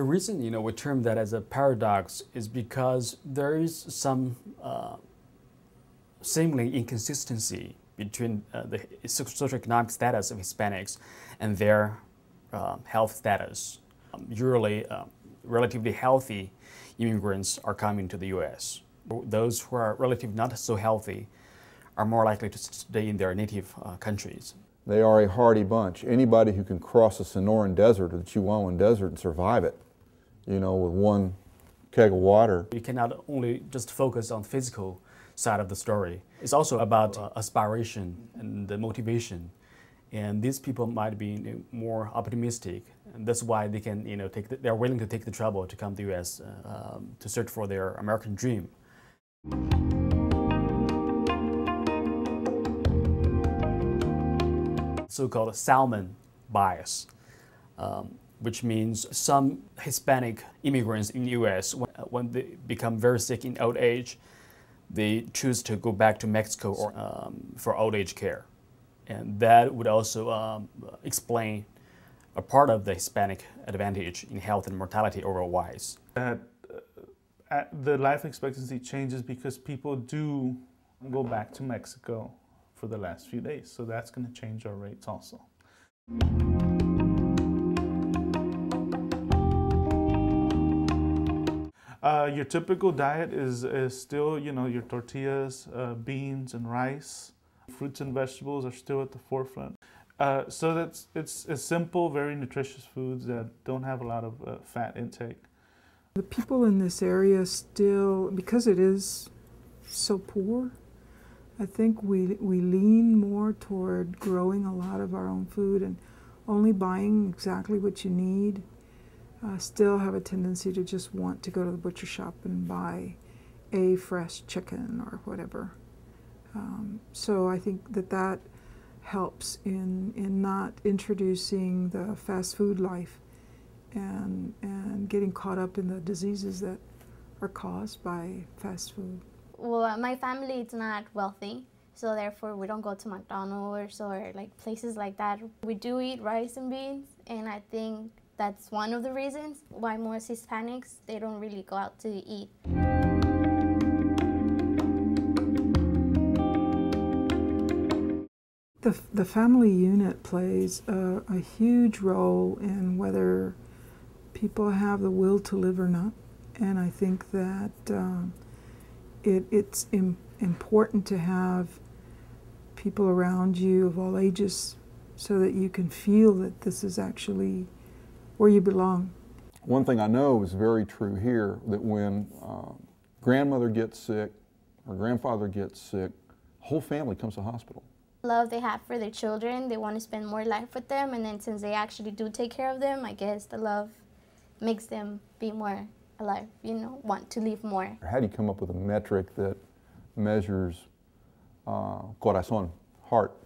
reason, we term that as a paradox is because there is some seemingly inconsistency between the socioeconomic status of Hispanics and their health status. Usually, relatively healthy immigrants are coming to the U.S. Those who are relatively not so healthy are more likely to stay in their native countries. They are a hardy bunch. Anybody who can cross the Sonoran Desert or the Chihuahuan Desert and survive it, with one keg of water. You cannot only just focus on the physical side of the story. It's also about aspiration and the motivation. And these people might be more optimistic, and that's why they can, they're willing to take the trouble to come to the U.S. To search for their American dream. So-called salmon bias, which means some Hispanic immigrants in the U.S., when they become very sick in old age, they choose to go back to Mexico or, for old age care. And that would also explain a part of the Hispanic advantage in health and mortality overall-wise. The life expectancy changes because people do go back to Mexico for the last few days, so that's going to change our rates also. Your typical diet is still, your tortillas, beans and rice. Fruits and vegetables are still at the forefront. So it's simple, very nutritious foods that don't have a lot of fat intake. The people in this area still, because it is so poor, I think we lean more toward growing a lot of our own food and only buying exactly what you need. Still have a tendency to just want to go to the butcher shop and buy a fresh chicken or whatever. So I think that helps in not introducing the fast food life and getting caught up in the diseases that are caused by fast food. Well, my family is not wealthy, so therefore we don't go to McDonald's or places like that. We do eat rice and beans, and I think that's one of the reasons why most Hispanics, they don't really go out to eat. The family unit plays a huge role in whether people have the will to live or not, and I think that it's important to have people around you of all ages so that you can feel that this is actually where you belong. One thing I know is very true here, that when grandmother gets sick or grandfather gets sick, the whole family comes to the hospital. Love they have for their children, they want to spend more life with them, and then since they actually do take care of them, I guess the love makes them be more alive, want to live more. How do you come up with a metric that measures corazón, heart,